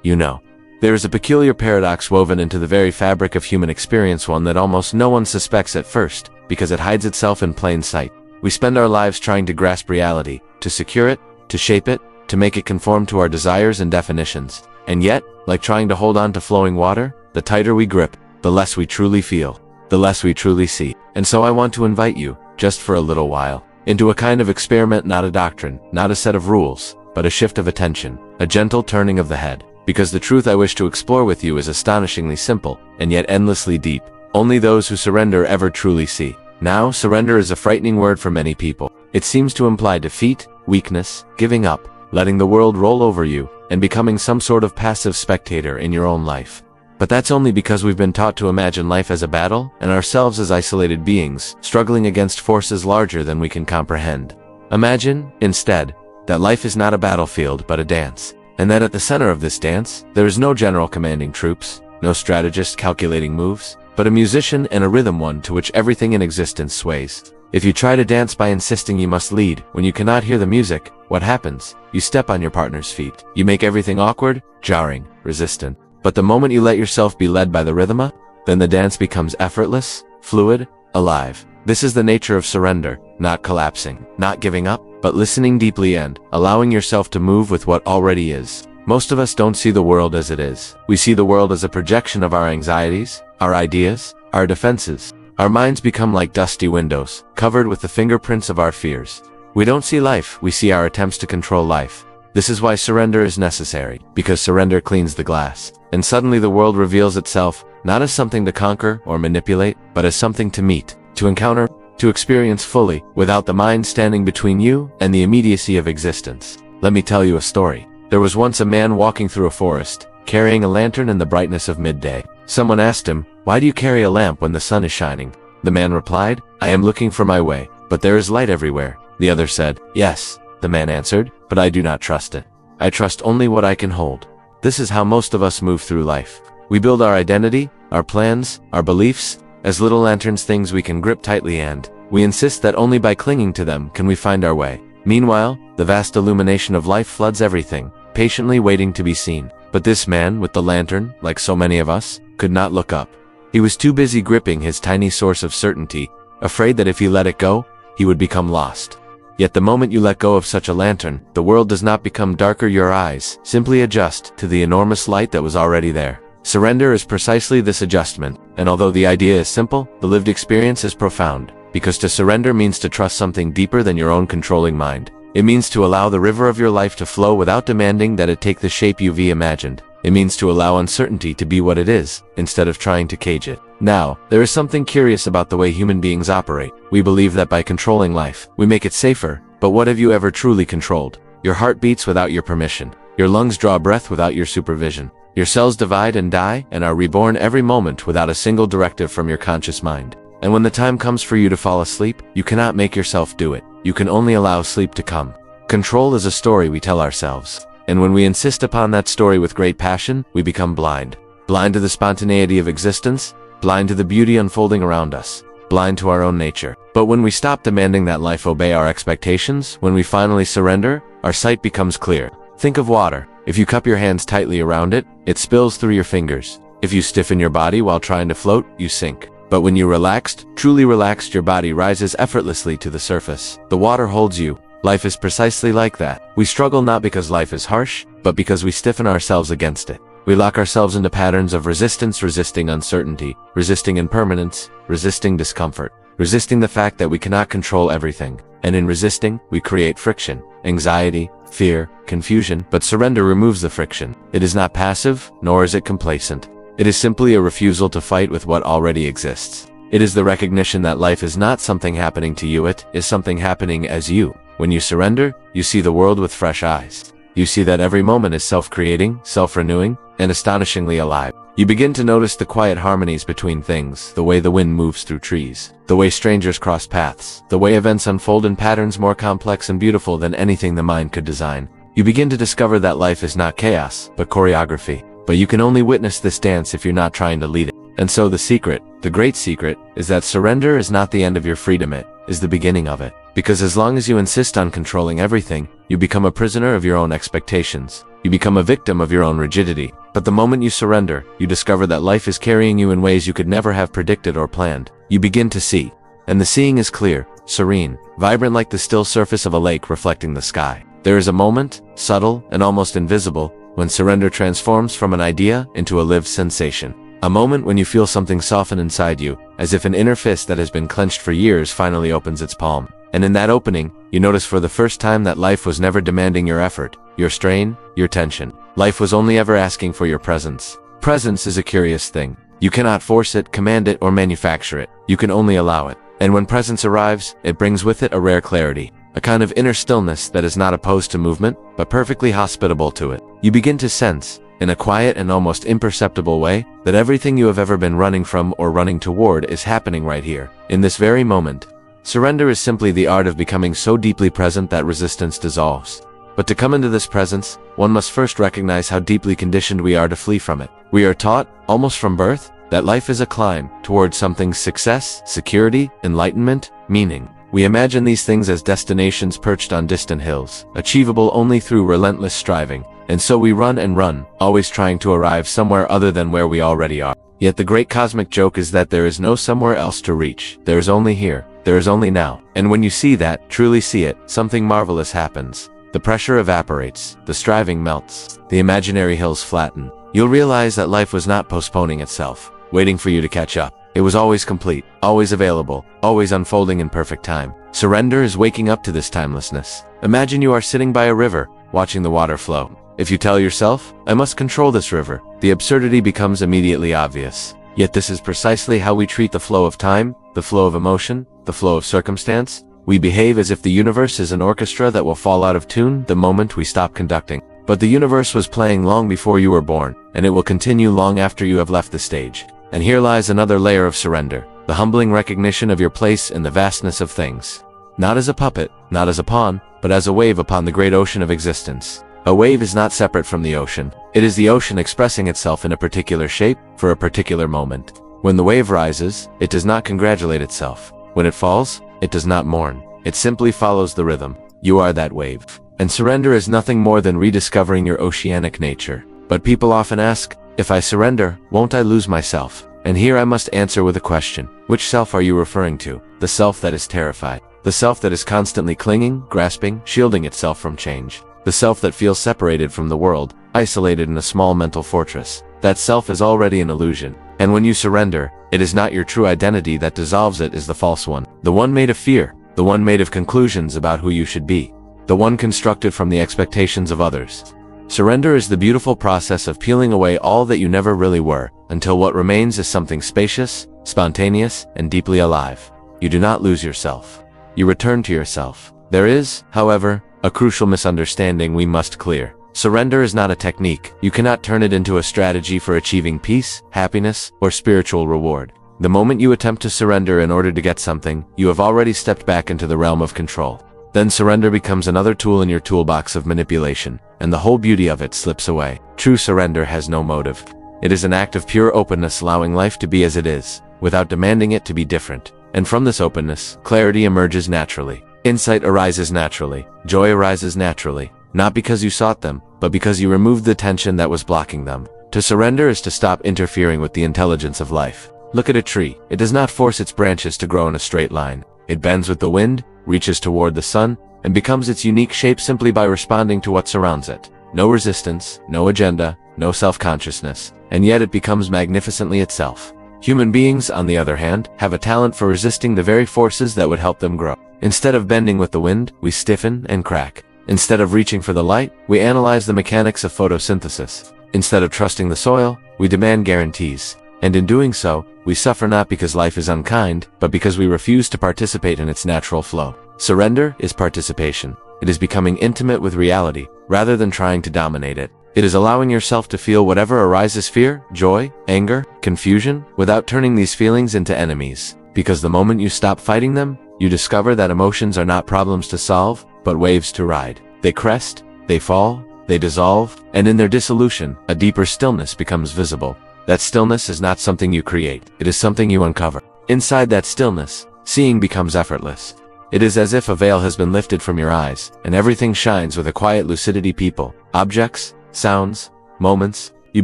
you know. There is a peculiar paradox woven into the very fabric of human experience, one that almost no one suspects at first, because it hides itself in plain sight. We spend our lives trying to grasp reality, to secure it, to shape it, to make it conform to our desires and definitions. And yet, like trying to hold on to flowing water, the tighter we grip, the less we truly feel, the less we truly see. And so I want to invite you, just for a little while, into a kind of experiment, not a doctrine, not a set of rules, but a shift of attention, a gentle turning of the head. Because the truth I wish to explore with you is astonishingly simple, and yet endlessly deep. Only those who surrender ever truly see. Now, surrender is a frightening word for many people. It seems to imply defeat, weakness, giving up, letting the world roll over you, and becoming some sort of passive spectator in your own life. But that's only because we've been taught to imagine life as a battle, and ourselves as isolated beings, struggling against forces larger than we can comprehend. Imagine, instead, that life is not a battlefield but a dance. And that at the center of this dance, there is no general commanding troops, no strategist calculating moves, but a musician and a rhythm, one to which everything in existence sways. If you try to dance by insisting you must lead, when you cannot hear the music, what happens? You step on your partner's feet. You make everything awkward, jarring, resistant. But the moment you let yourself be led by the rhythm, then the dance becomes effortless, fluid, alive. This is the nature of surrender, not collapsing, not giving up, but listening deeply and allowing yourself to move with what already is. Most of us don't see the world as it is. We see the world as a projection of our anxieties, our ideas, our defenses. Our minds become like dusty windows, covered with the fingerprints of our fears. We don't see life, we see our attempts to control life. This is why surrender is necessary, because surrender cleans the glass. And suddenly the world reveals itself, not as something to conquer or manipulate, but as something to meet, to encounter, to experience fully, without the mind standing between you and the immediacy of existence. Let me tell you a story. There was once a man walking through a forest, carrying a lantern in the brightness of midday. Someone asked him, "Why do you carry a lamp when the sun is shining?" The man replied, "I am looking for my way, but there is light everywhere." The other said, "Yes," the man answered, "but I do not trust it. I trust only what I can hold." This is how most of us move through life. We build our identity, our plans, our beliefs, as little lanterns, things we can grip tightly, and we insist that only by clinging to them can we find our way. Meanwhile, the vast illumination of life floods everything, patiently waiting to be seen. But this man with the lantern, like so many of us, could not look up. He was too busy gripping his tiny source of certainty, afraid that if he let it go, he would become lost. Yet the moment you let go of such a lantern, the world does not become darker, your eyes simply adjust to the enormous light that was already there. Surrender is precisely this adjustment, and although the idea is simple, the lived experience is profound, because to surrender means to trust something deeper than your own controlling mind. It means to allow the river of your life to flow without demanding that it take the shape you've imagined. It means to allow uncertainty to be what it is, instead of trying to cage it. Now, there is something curious about the way human beings operate. We believe that by controlling life, we make it safer, but what have you ever truly controlled? Your heart beats without your permission. Your lungs draw breath without your supervision. Your cells divide and die and are reborn every moment without a single directive from your conscious mind. And when the time comes for you to fall asleep, you cannot make yourself do it. You can only allow sleep to come. Control is a story we tell ourselves. And when we insist upon that story with great passion, we become blind. Blind to the spontaneity of existence, blind to the beauty unfolding around us, blind to our own nature. But when we stop demanding that life obey our expectations, when we finally surrender, our sight becomes clear. Think of water. If you cup your hands tightly around it, it spills through your fingers. If you stiffen your body while trying to float, you sink. But when you relaxed, truly relaxed, your body rises effortlessly to the surface. The water holds you. Life is precisely like that. We struggle not because life is harsh, but because we stiffen ourselves against it. We lock ourselves into patterns of resistance, resisting uncertainty, resisting impermanence, resisting discomfort, resisting the fact that we cannot control everything. And in resisting, we create friction, anxiety, fear, confusion. But surrender removes the friction. It is not passive, nor is it complacent. It is simply a refusal to fight with what already exists. It is the recognition that life is not something happening to you, it is something happening as you. When you surrender, you see the world with fresh eyes. You see that every moment is self-creating, self-renewing, and astonishingly alive. You begin to notice the quiet harmonies between things, the way the wind moves through trees, the way strangers cross paths, the way events unfold in patterns more complex and beautiful than anything the mind could design. You begin to discover that life is not chaos, but choreography. But you can only witness this dance if you're not trying to lead it. And so the secret, the great secret, is that surrender is not the end of your freedom, it is the beginning of it. Because as long as you insist on controlling everything, you become a prisoner of your own expectations. You become a victim of your own rigidity. But the moment you surrender, you discover that life is carrying you in ways you could never have predicted or planned. You begin to see. And the seeing is clear, serene, vibrant like the still surface of a lake reflecting the sky. There is a moment, subtle and almost invisible, when surrender transforms from an idea into a lived sensation. A moment when you feel something soften inside you, as if an inner fist that has been clenched for years finally opens its palm. And in that opening, you notice for the first time that life was never demanding your effort, your strain, your tension. Life was only ever asking for your presence. Presence is a curious thing. You cannot force it, command it, or manufacture it. You can only allow it. And when presence arrives, it brings with it a rare clarity, a kind of inner stillness that is not opposed to movement, but perfectly hospitable to it. You begin to sense, in a quiet and almost imperceptible way, that everything you have ever been running from or running toward is happening right here, in this very moment. Surrender is simply the art of becoming so deeply present that resistance dissolves. But to come into this presence, one must first recognize how deeply conditioned we are to flee from it. We are taught, almost from birth, that life is a climb towards something's success, security, enlightenment, meaning. We imagine these things as destinations perched on distant hills, achievable only through relentless striving, and so we run and run, always trying to arrive somewhere other than where we already are. Yet the great cosmic joke is that there is no somewhere else to reach. There is only here. There is only now. And when you see that, truly see it, something marvelous happens. The pressure evaporates, the striving melts, the imaginary hills flatten. You'll realize that life was not postponing itself, waiting for you to catch up. It was always complete, always available, always unfolding in perfect time. Surrender is waking up to this timelessness. Imagine you are sitting by a river, watching the water flow. If you tell yourself, I must control this river, the absurdity becomes immediately obvious. Yet this is precisely how we treat the flow of time, the flow of emotion, the flow of circumstance. We behave as if the universe is an orchestra that will fall out of tune the moment we stop conducting. But the universe was playing long before you were born, and it will continue long after you have left the stage. And here lies another layer of surrender, the humbling recognition of your place in the vastness of things. Not as a puppet, not as a pawn, but as a wave upon the great ocean of existence. A wave is not separate from the ocean. It is the ocean expressing itself in a particular shape, for a particular moment. When the wave rises, it does not congratulate itself. When it falls, it does not mourn. It simply follows the rhythm. You are that wave. And surrender is nothing more than rediscovering your oceanic nature. But people often ask, if I surrender, won't I lose myself? And here I must answer with a question. Which self are you referring to? The self that is terrified. The self that is constantly clinging, grasping, shielding itself from change. The self that feels separated from the world, isolated in a small mental fortress. That self is already an illusion. And when you surrender, it is not your true identity that dissolves, it is the false one. The one made of fear. The one made of conclusions about who you should be. The one constructed from the expectations of others. Surrender is the beautiful process of peeling away all that you never really were, until what remains is something spacious, spontaneous, and deeply alive. You do not lose yourself. You return to yourself. There is, however, a crucial misunderstanding we must clear. Surrender is not a technique. You cannot turn it into a strategy for achieving peace, happiness, or spiritual reward. The moment you attempt to surrender in order to get something, you have already stepped back into the realm of control. Then surrender becomes another tool in your toolbox of manipulation, and the whole beauty of it slips away. True surrender has no motive. It is an act of pure openness, allowing life to be as it is, without demanding it to be different. And from this openness, clarity emerges naturally. Insight arises naturally. Joy arises naturally. Not because you sought them, but because you removed the tension that was blocking them. To surrender is to stop interfering with the intelligence of life. Look at a tree. It does not force its branches to grow in a straight line. It bends with the wind, reaches toward the sun, and becomes its unique shape simply by responding to what surrounds it. No resistance, no agenda, no self-consciousness, and yet it becomes magnificently itself. Human beings, on the other hand, have a talent for resisting the very forces that would help them grow. Instead of bending with the wind, we stiffen and crack. Instead of reaching for the light, we analyze the mechanics of photosynthesis. Instead of trusting the soil, we demand guarantees. And in doing so, we suffer not because life is unkind, but because we refuse to participate in its natural flow. Surrender is participation. It is becoming intimate with reality, rather than trying to dominate it. It is allowing yourself to feel whatever arises: fear, joy, anger, confusion, without turning these feelings into enemies. Because the moment you stop fighting them, you discover that emotions are not problems to solve, but waves to ride. They crest, they fall, they dissolve, and in their dissolution, a deeper stillness becomes visible. That stillness is not something you create, it is something you uncover. Inside that stillness, seeing becomes effortless. It is as if a veil has been lifted from your eyes, and everything shines with a quiet lucidity: people, objects, sounds, moments, you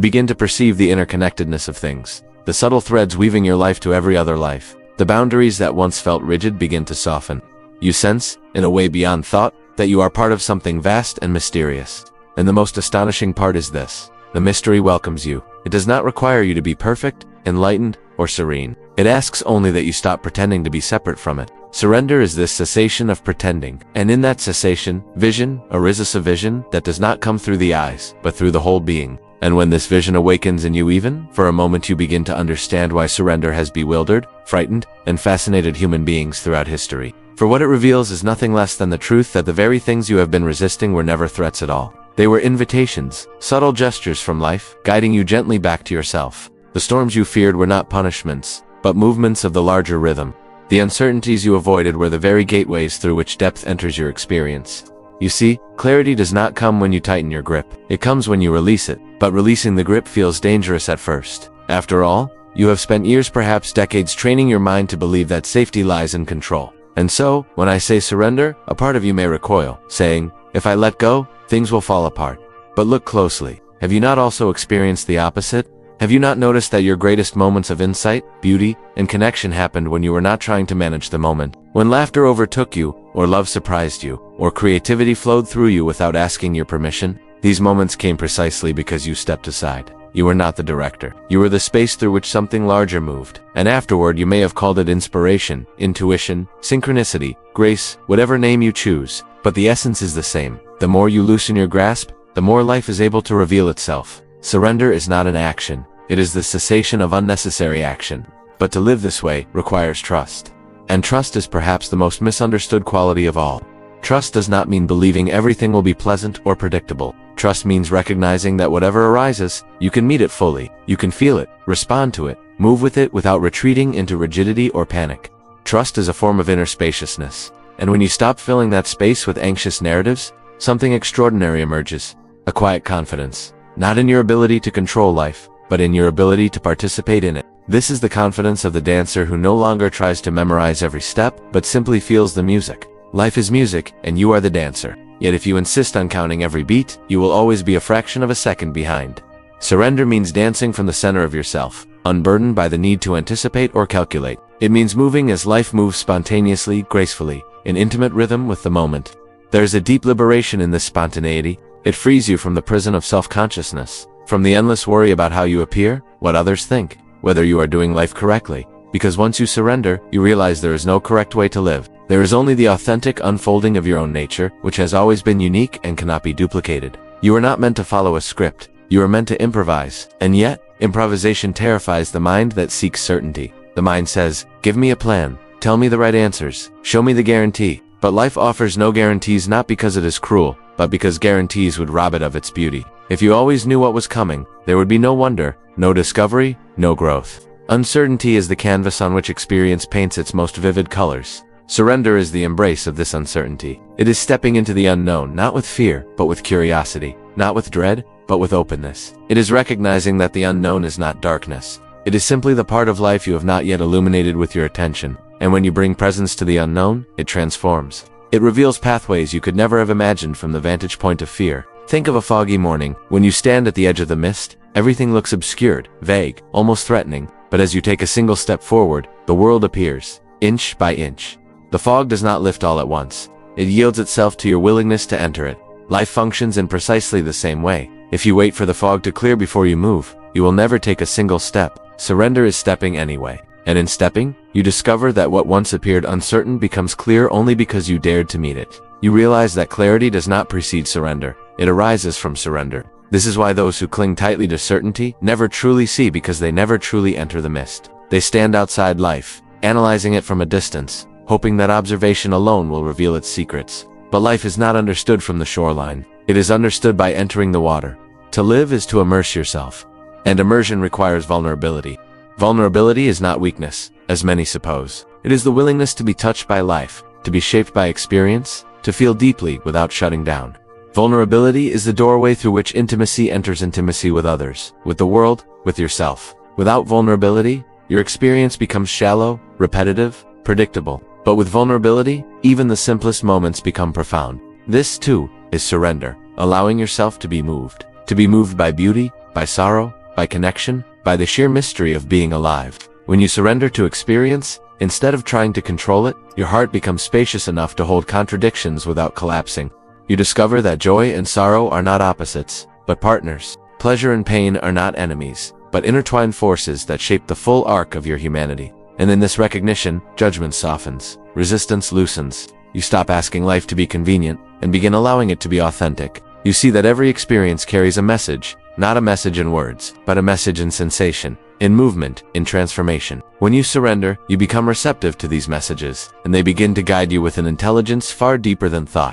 begin to perceive the interconnectedness of things, the subtle threads weaving your life to every other life. The boundaries that once felt rigid begin to soften. You sense, in a way beyond thought, that you are part of something vast and mysterious. And the most astonishing part is this: the mystery welcomes you. It does not require you to be perfect, enlightened, or serene. It asks only that you stop pretending to be separate from it. Surrender is this cessation of pretending, and in that cessation, vision arises, a vision that does not come through the eyes, but through the whole being. And when this vision awakens in you, even for a moment, you begin to understand why surrender has bewildered, frightened, and fascinated human beings throughout history. For what it reveals is nothing less than the truth that the very things you have been resisting were never threats at all. They were invitations, subtle gestures from life, guiding you gently back to yourself. The storms you feared were not punishments, but movements of the larger rhythm. The uncertainties you avoided were the very gateways through which depth enters your experience. You see, clarity does not come when you tighten your grip. It comes when you release it. But releasing the grip feels dangerous at first. After all, you have spent years, perhaps decades, training your mind to believe that safety lies in control. And so, when I say surrender, a part of you may recoil, saying, if I let go, things will fall apart. But look closely. Have you not also experienced the opposite? Have you not noticed that your greatest moments of insight, beauty, and connection happened when you were not trying to manage the moment? When laughter overtook you, or love surprised you, or creativity flowed through you without asking your permission? These moments came precisely because you stepped aside. You were not the director. You were the space through which something larger moved. And afterward, you may have called it inspiration, intuition, synchronicity, grace, whatever name you choose. But the essence is the same. The more you loosen your grasp, the more life is able to reveal itself. Surrender is not an action. It is the cessation of unnecessary action. But to live this way requires trust. And trust is perhaps the most misunderstood quality of all. Trust does not mean believing everything will be pleasant or predictable. Trust means recognizing that whatever arises, you can meet it fully. You can feel it, respond to it, move with it without retreating into rigidity or panic. Trust is a form of inner spaciousness. And when you stop filling that space with anxious narratives, something extraordinary emerges. A quiet confidence. Not in your ability to control life, but in your ability to participate in it. This is the confidence of the dancer who no longer tries to memorize every step, but simply feels the music. Life is music, and you are the dancer. Yet if you insist on counting every beat, you will always be a fraction of a second behind. Surrender means dancing from the center of yourself, unburdened by the need to anticipate or calculate. It means moving as life moves spontaneously, gracefully, in intimate rhythm with the moment. There is a deep liberation in this spontaneity. It frees you from the prison of self-consciousness, from the endless worry about how you appear, what others think, whether you are doing life correctly. Because once you surrender, you realize there is no correct way to live. There is only the authentic unfolding of your own nature, which has always been unique and cannot be duplicated. You are not meant to follow a script. You are meant to improvise. And yet, improvisation terrifies the mind that seeks certainty. The mind says, give me a plan, tell me the right answers, show me the guarantee. But life offers no guarantees, not because it is cruel, but because guarantees would rob it of its beauty. If you always knew what was coming, there would be no wonder, no discovery, no growth. Uncertainty is the canvas on which experience paints its most vivid colors. Surrender is the embrace of this uncertainty. It is stepping into the unknown, not with fear, but with curiosity, not with dread, but with openness. It is recognizing that the unknown is not darkness. It is simply the part of life you have not yet illuminated with your attention. And when you bring presence to the unknown, it transforms. It reveals pathways you could never have imagined from the vantage point of fear. Think of a foggy morning. When you stand at the edge of the mist, everything looks obscured, vague, almost threatening. But as you take a single step forward, the world appears, inch by inch. The fog does not lift all at once. It yields itself to your willingness to enter it. Life functions in precisely the same way. If you wait for the fog to clear before you move, you will never take a single step. Surrender is stepping anyway. And in stepping, you discover that what once appeared uncertain becomes clear only because you dared to meet it. You realize that clarity does not precede surrender. It arises from surrender. This is why those who cling tightly to certainty never truly see, because they never truly enter the mist. They stand outside life, analyzing it from a distance, hoping that observation alone will reveal its secrets. But life is not understood from the shoreline. It is understood by entering the water. To live is to immerse yourself. And immersion requires vulnerability. Vulnerability is not weakness, as many suppose. It is the willingness to be touched by life, to be shaped by experience, to feel deeply without shutting down. Vulnerability is the doorway through which intimacy enters intimacy with others, with the world, with yourself. Without vulnerability, your experience becomes shallow, repetitive, predictable. But with vulnerability, even the simplest moments become profound. This, too, is surrender, allowing yourself to be moved. to be moved by beauty, by sorrow, by connection, by the sheer mystery of being alive. When you surrender to experience, instead of trying to control it, your heart becomes spacious enough to hold contradictions without collapsing. You discover that joy and sorrow are not opposites, but partners. Pleasure and pain are not enemies, but intertwined forces that shape the full arc of your humanity. And in this recognition, judgment softens, resistance loosens. You stop asking life to be convenient and begin allowing it to be authentic. You see that every experience carries a message, not a message in words, but a message in sensation, in movement, in transformation. When you surrender, you become receptive to these messages, and they begin to guide you with an intelligence far deeper than thought.